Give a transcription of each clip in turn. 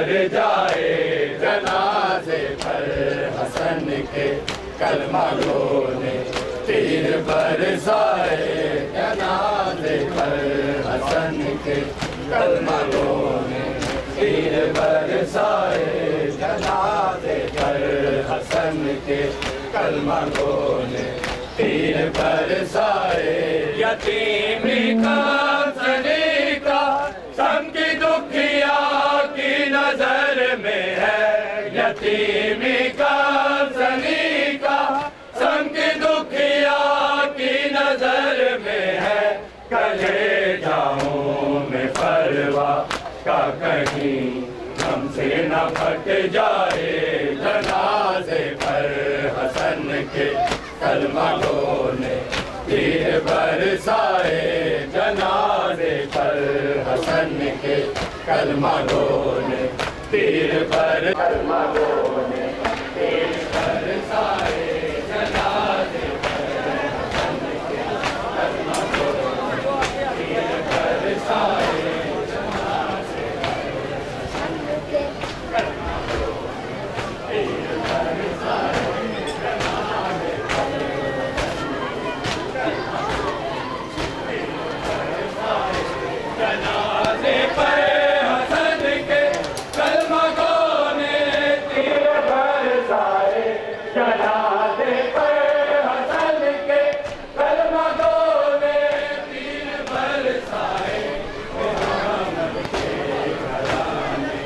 भर जाए जनाजे पर हसन के कलमागों ने तीर बरसाए जनाजे पर हसन के कलमागों ने तीर बरसाए जनाजे पर हसन के कलमागों ने तीर बरसाए यतीमी का सलीका सबकी दुखिया की नजर में है यतीमी का सलीका सबकी दुखिया की नजर में है कले जाऊं मैं परवा का कहीं हमसे न फट जाए जनाजे पर हसन के कलमागों ने तीर बरसाए जनाजे पर हसन के कलमागों ने तीर कलमागों ने तीर बरसाए जनाजे पर हसन के कलमागों ने तीर बरसाए जनाजे पर हसन के कलमागों ने तीर बरसाए जनाजे पर हसन के कलमागों ने तीर बरसाए जनाजे पर हसन के कलमागों ने तीर बरसाए मोहम्मद के घराने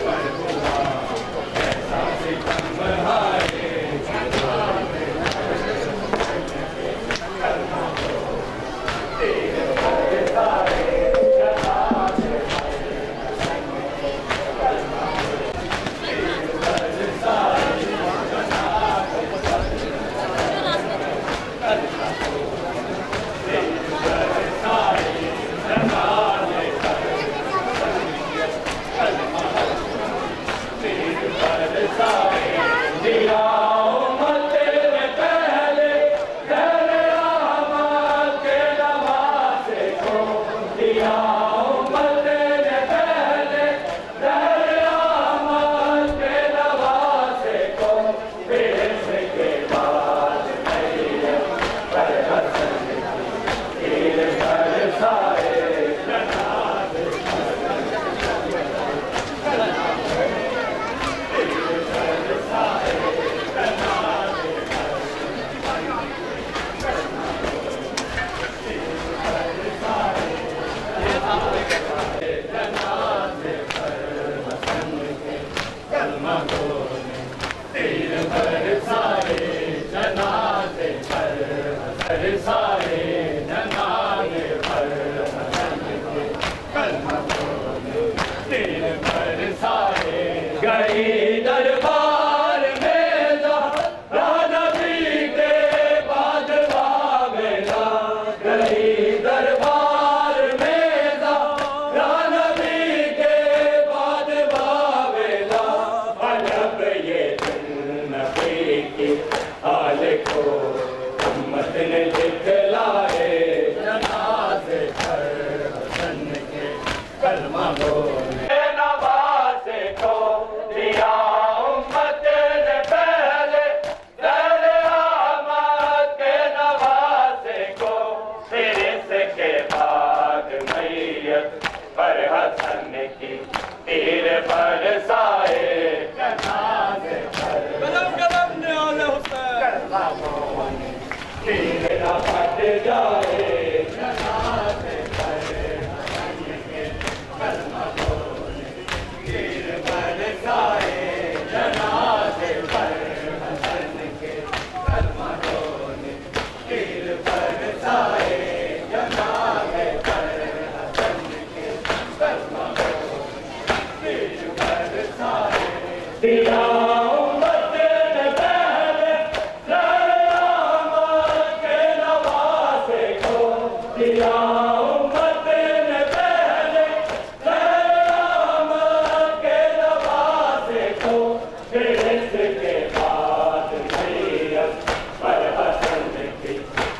पर हुआ ऐसा सितम बहाए जनाजे कलमागों तीर बरसाए गई दरबार में राजा जी के बाद बाबेला गई दरबार में राजा जी के बाद बाबेला अजब ये नबी की हाल को उम्मत ने दिखलाए जनाजे पर हसन के कलमागों ने पर हसन की तीर बरसाए जनाजे पर कलमागों ने तीर न फट जाए जनाजे पर हसन के कलमागों ने तीर बरसाए जनाजे पर हसन के कलमागों ने तीर बरसाए जनाजे पर दिया उम्मत ने पहले रहमत के नवासे को दिया उम्मत ने पहले रहमत के नवासे को फिर इसके बाद मैयत पर हसन की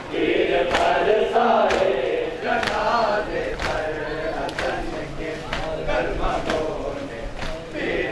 तीर बरसाए जनाजे पर हसन के कलमागों ने तीर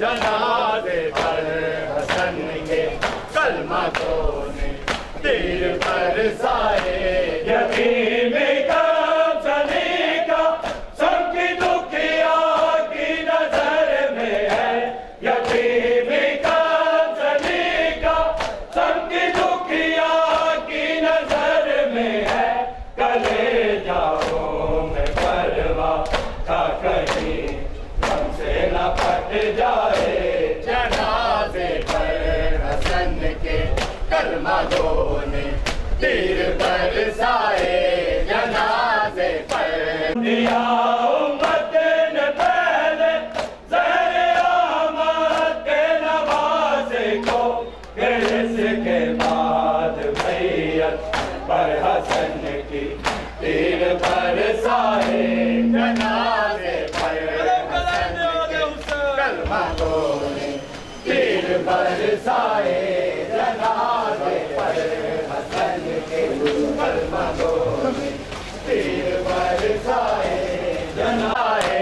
जनाजे पर हसन के कलमा को ने तीर बरसाए। यतीम का जनी का सबकी दुखिया की नजर में है। यतीम का जनी का सबकी दुखिया की नजर में है। कले जाओ मैं परवा था कहीं हमसे न फट जाए। जनाजे पर हसन के कलमा दो ने तीर बरसाए। जनाजे पर दिया उम्मत ने पहले ज़हरे अहमद के नवासे को। फिर इसके बाद भैयत पर हसन की तीर बरसाए। जनाजे पर हसन के कलमा दो ने तीर बरसाए। जनाजे पर हसन के कलमा दो ने तीर बरसाए। जनाए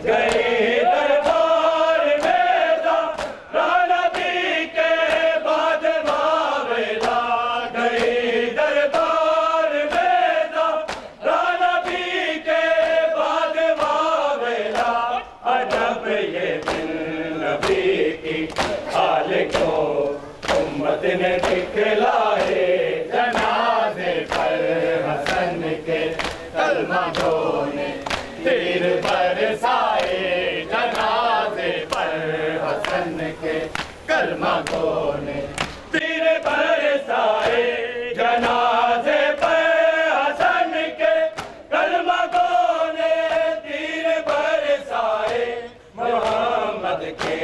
गए दरबार में राणा दी के बाद बावेला। गए दरबार में राणा दी के बाद बावेला। अजब ये दिन नबी की हाल को उम्मत ने दिखलाए। जनाजे पर हसन के कलमा दो ने तीर बरसाए। जनाजे पर हसन के कलमा दो ने तीर बरसाए। जनाजे पर हसन के कलमा दो ने तीर बरसाए। मोहम्मद के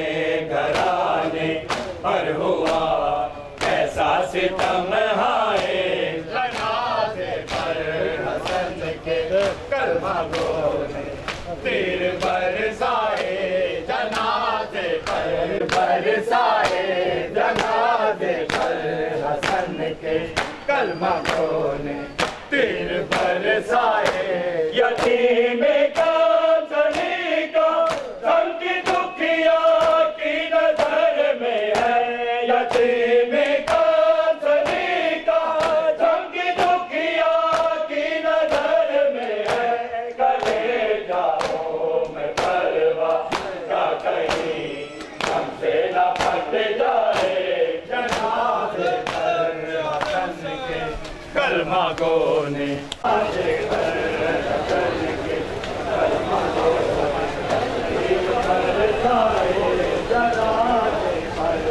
घराने पर हुआ ऐसा सितम हाय। जनाजे पर हसन के कलमा दो ने तीर बरसाए। जनाजे पर बरसाए। जनाजे पर हसन के कलमा दो ने तीर बरसाए। यतीम का जनी का सबकी दुखिया की नजर में है। यतीम का जनी का सबकी दुखिया की नजर में है। कले जाओ मैं परवा का कहीं हमसे न फट जाए। जनाजे पर हसन के कलमा को ने जनाजे पर हसन के कलमा को तीर बरसाए। जनाजे पर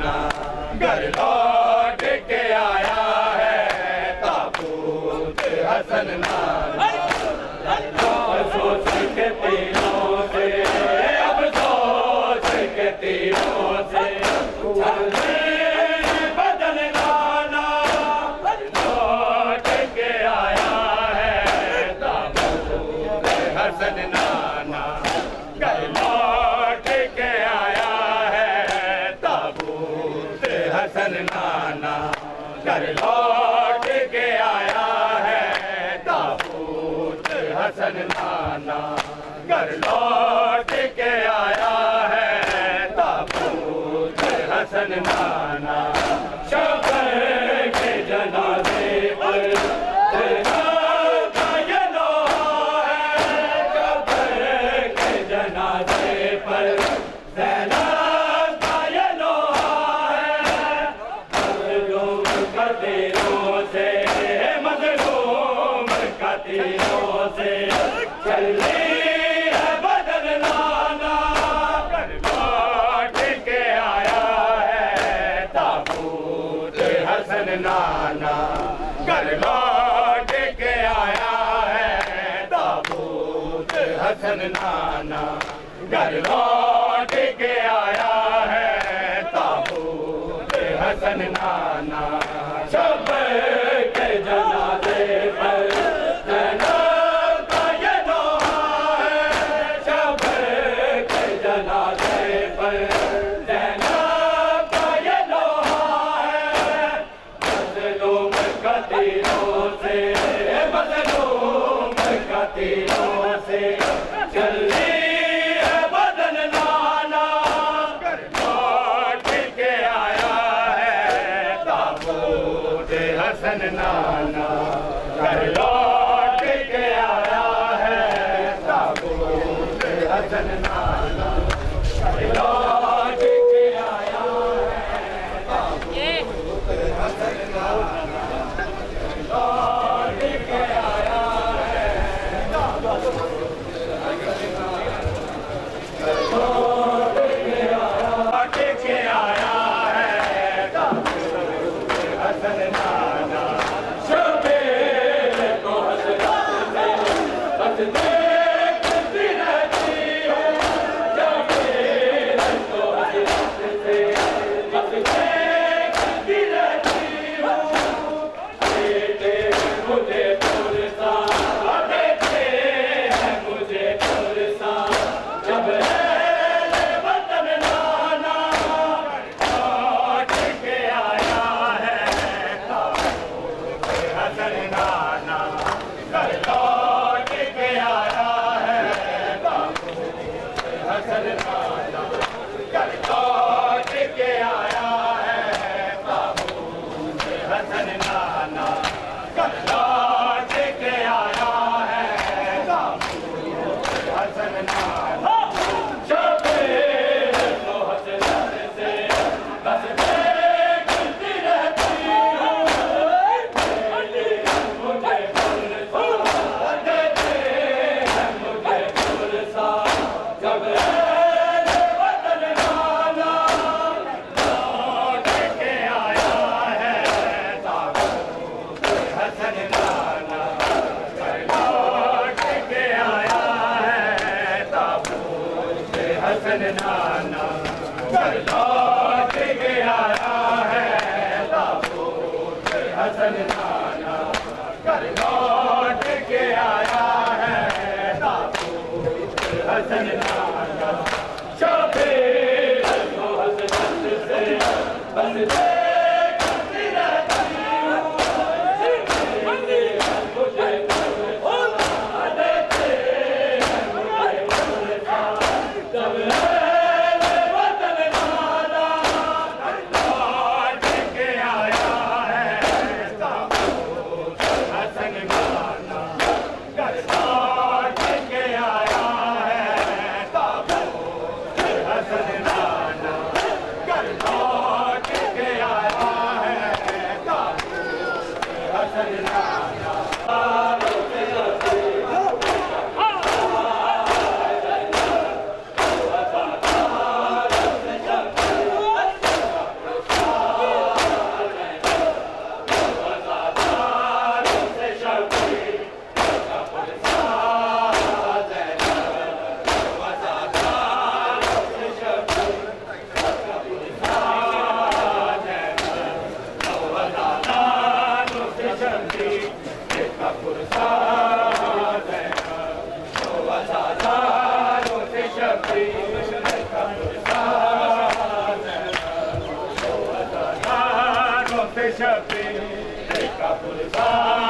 नाना घर लौट के आया है ताबूत हसन नाना। अफसोस के तीरों से अफसोस के तीरों से चलने बदन नाना लौट के आया है ताबूत हसन नाना घर लौट के आया है ताबूत हसन नाना घर लौट के आया है ताबूत हसन नाना घर लौट के आया है ताबूत हसन नाना। शफर के जनाजे पर जनाजा ये लोहा है शफर के जनाजे पर ज़ैनब का ये लोहा है। मज़लूम का तीरों से मज़लूम का तीरों से चली है बदन नाना घर लौट के आया है ताबूत हसन नाना घर लौट के आया है ताबूत हसन नाना घर लौट के आया है ताबूत हसन नाना। शफर के जनाजे पर ज़ैनब का ये लोहा है शफर के जनाजे पर ज़ैनब का ये लोहा है। मज़लूम का तीरों से मज़लूम का तीरों से चली है बदन नाना घर लौट के आया है ताबूत हसन नाना घर लौट के आया है ताबूत हसन नाना घर लौट के आया है ताबूत हसन नाना लौट के आया है ताबूत लौट के आया है ताबूत हसन नाना। शबीर को हसरत से बस देखती रहती हूँ शबीर को हसरत से बस देखती रहती हूँ। देते मुझे पुरसा देते हैं मुझे पुरसा जब वतन नाना लौट के आया है ताबूत हसन नाना घर लौट के आया है ताबूत हसन नाना घर लौट के आया है ताबूत हसन नाना घर लौट के आया है ताबूत हसन नाना। शबीर को हसरत से बस देखती रहती हूँ देते मुझे पुरसा देते हैं मुझे पुरसा जब वतन नाना लौट के आया है ताबूत हसन नाना घर लौट के आया है ताबूत हसन नाना घर लौट के आया है ताबूत हसन नाना घर लौट के आया है ताबूत हसन नाना। शबीर को हसरत से बस देखती रहती हूँ देते हैं मुझे पुरसा देते हैं मुझे पुरसा जब वतन नाना लौट के आया है ताबूत हसन नाना घर लौट के आया है ताबूत हसन नाना घर लौट के आया शबीर का पुरसाद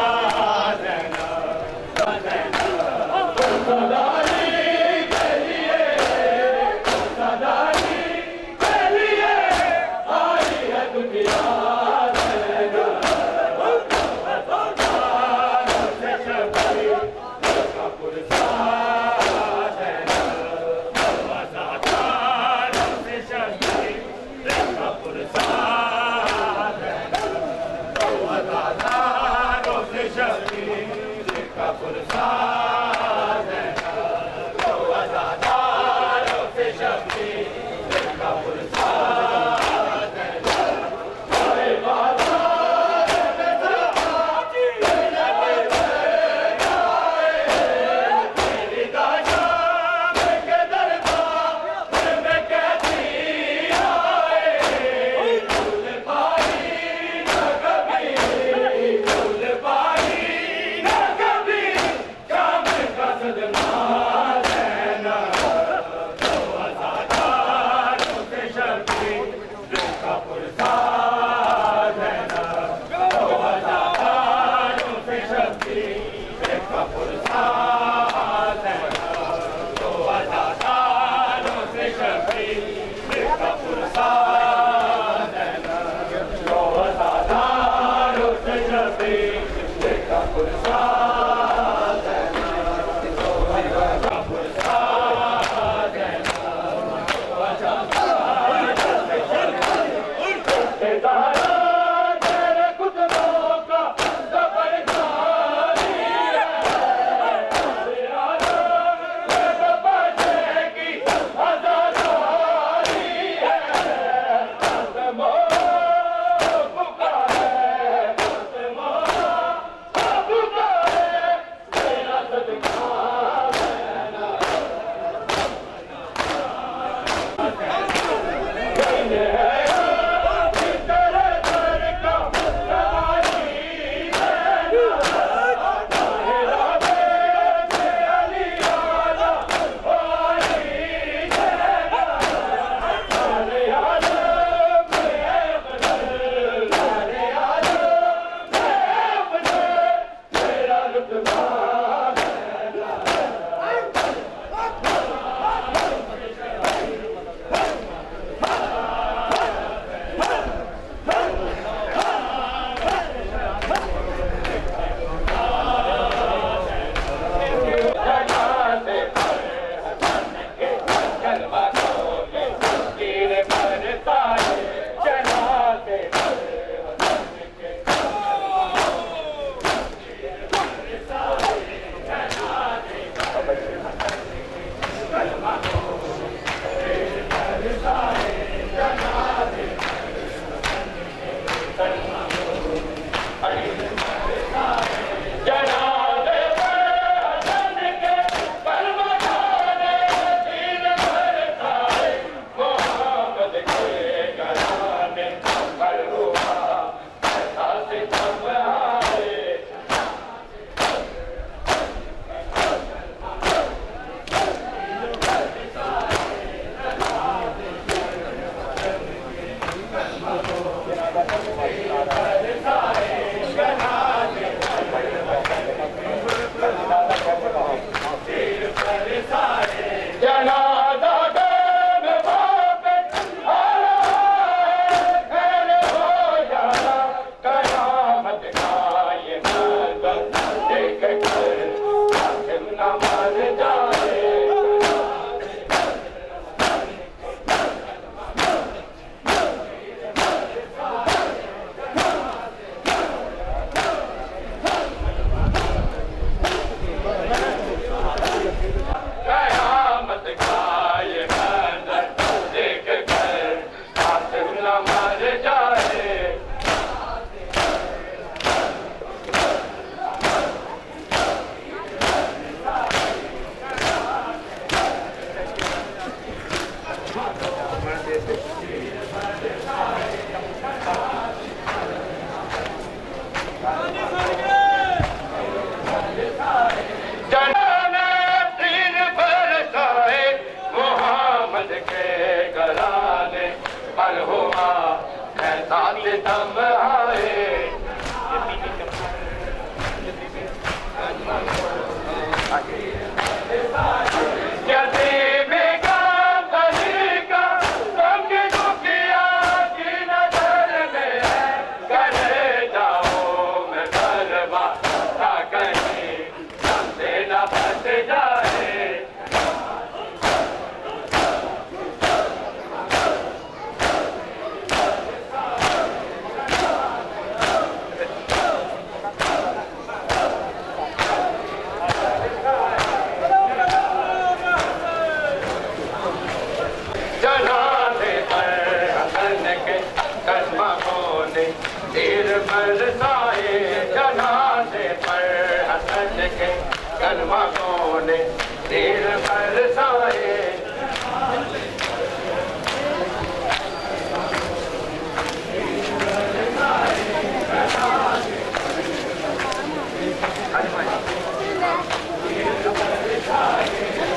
कैसा सितम आए बरसाए जनाजे पर हसन के कलमों ने तीर बरसाए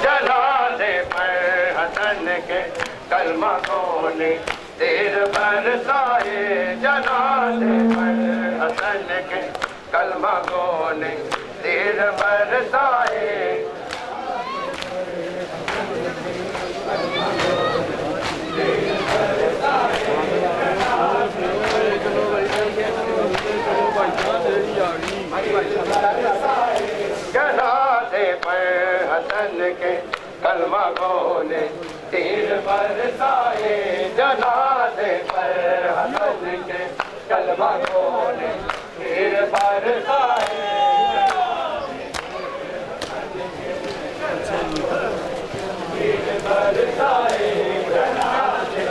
जनाजे पर हसन के कलमों ने तीर बरसाए जनाजे पर हसन के कलमों ने तीर बरसाए जनाजे पर हसन के कलमों ने तीर बरसाए जनाजे पर हसन के कलमों ने तीर बरसाए तीर बरसाए जनाजे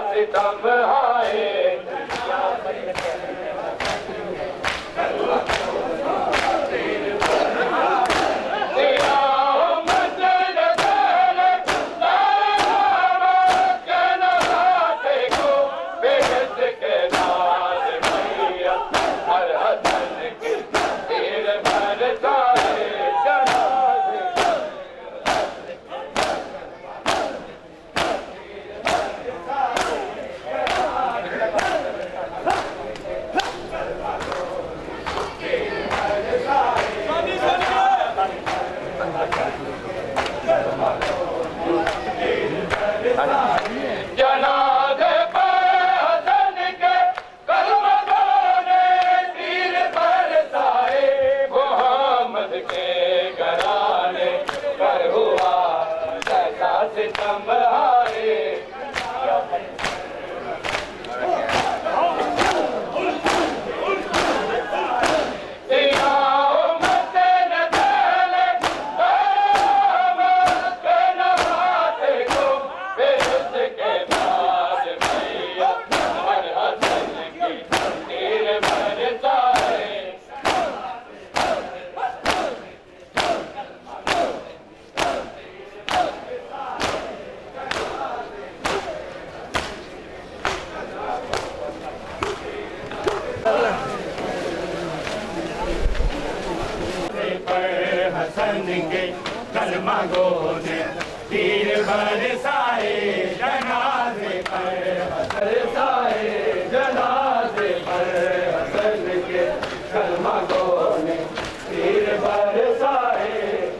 सितम आए जनाजे पर हसन के कलमों ने तीर बरसाए मोहम्मद के घराने पर हुआ कैसा सितम आए हसन के कलमों ने तीर बरसाए जनाजे पर बरसाए जनाजे पर हसन के कलमों ने तीर बरसाए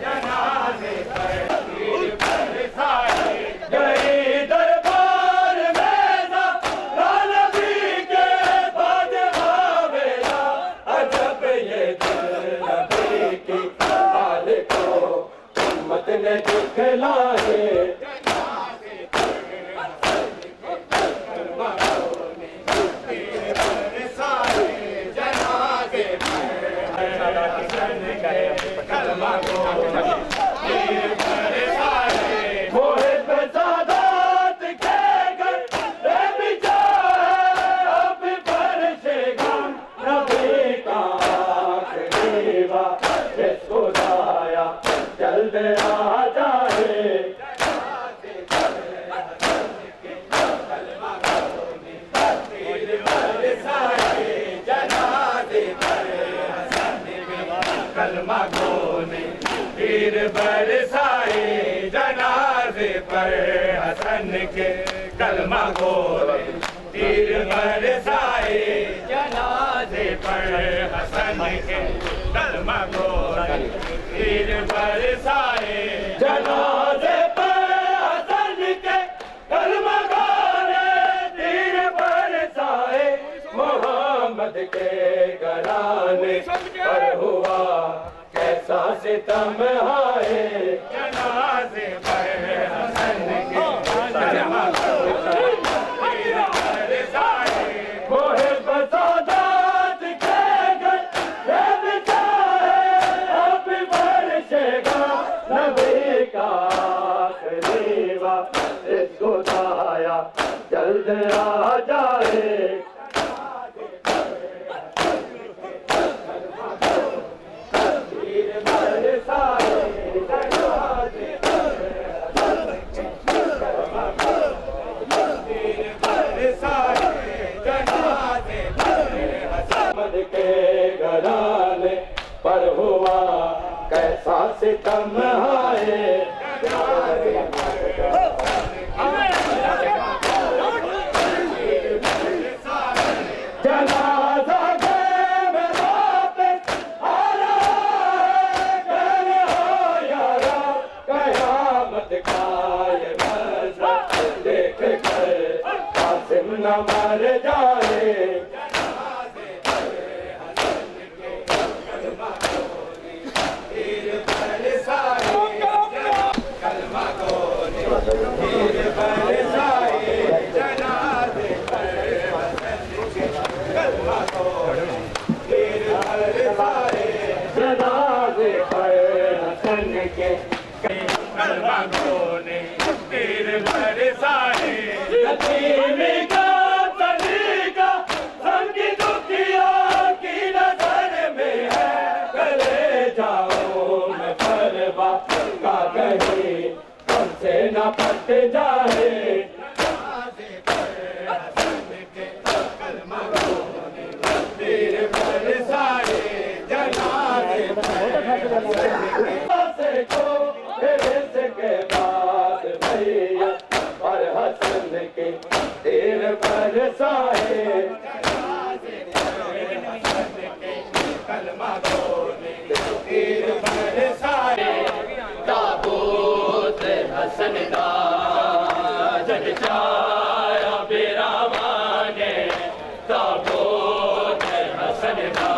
जनाजे पर तीर बरसाए गए दरबार में नबी के बाद भावेला अजब ये दिल नबी की उम्मत ने दिखलाए जनाजे आ जाए कलमा गोने तीर बरसाए जनाजे पर हसन के कलमा गोने तीर बरसाए जनाजे पर हसन के कलमा गोने तीर बरसाए जनाजे पर हसन के कलमा गोने तीर बरसाए मोहम्मद के घराने पर हुआ कैसा सितम आए जनाजे पर हसन के कलमा मोहे बसादात के घर अब बरसेगा नबी का खलीवा इसको दाया जल्द आ जाए के घराने पर हुआ कैसा सितम आए जनाजा घर में वापस आ रहा है घर हो यारा कयामत का ये मंज़र देख कर कासिम न मर जाए जनाजे पर हसन के कलमा गोने तीर बरसाए यतीमी का तरीका संगी दुखिया की नजर में है गले जाओ मैं परवा का कहीं हमसे न पट जाए के बाद भैया और हसन के तीर बरसाए कलमा गोने तीर बरसाए ताबूत हसन का जग जाया बिरावाने ताबूत हसन का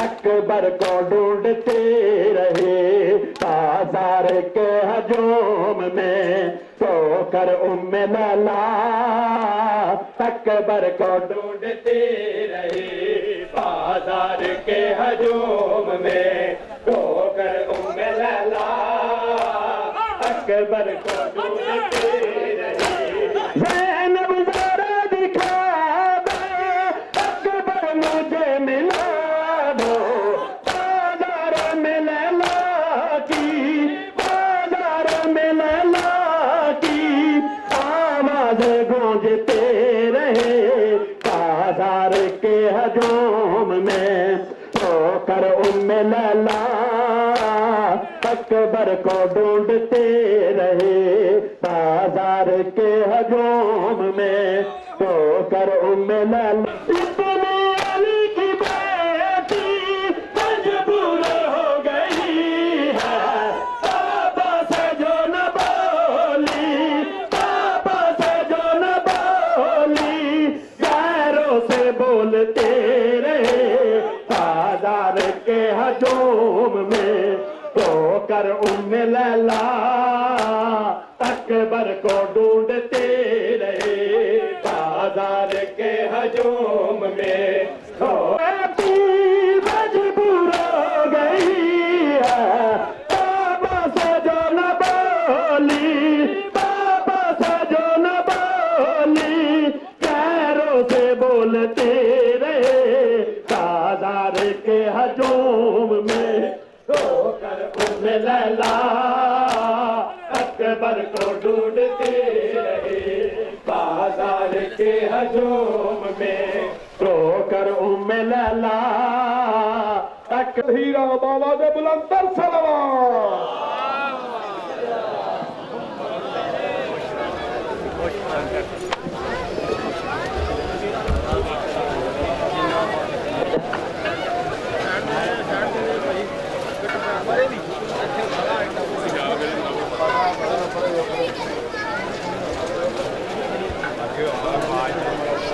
अकबर को ढूंढते रहे बाजार के हजूम में, सोकर उम्मे लैला अकबर को ढूंढते रहे बाजार के हजूम में, सोकर उम्मे अकबर को ढूंढते रहे ज़ैनब ज़रा दिखा दो अकबर मुझे मिला दो बाजार में लैला की बाजार में लैला की आवाज़ गूंजते रहे बाजार के हजूम में होकर उम्मे लैला अकबर को ढूंढते रहे बाजार के हजूम में होकर उम्मे लैला इतने अली की बेटी मजबूर हो गई है पापा से जो न बोली पापा से जो न बोली गैरों से बोलते रहे बाजार के हजूम में होकर उम्मे लैला अकबर को ढूंढते रहे बाजार के हजूम में बेटी मजबूर हो गई है पापा से जो न बोली पापा से जो न बोली गैरों से बोलते रहे बाजार के हजूम में होकर उम्मे लैला अकबर को ढूंढते रहे बाजार के हजूम में होकर उम्मे लैला हीरा बाबा दे बुलंदर सलवार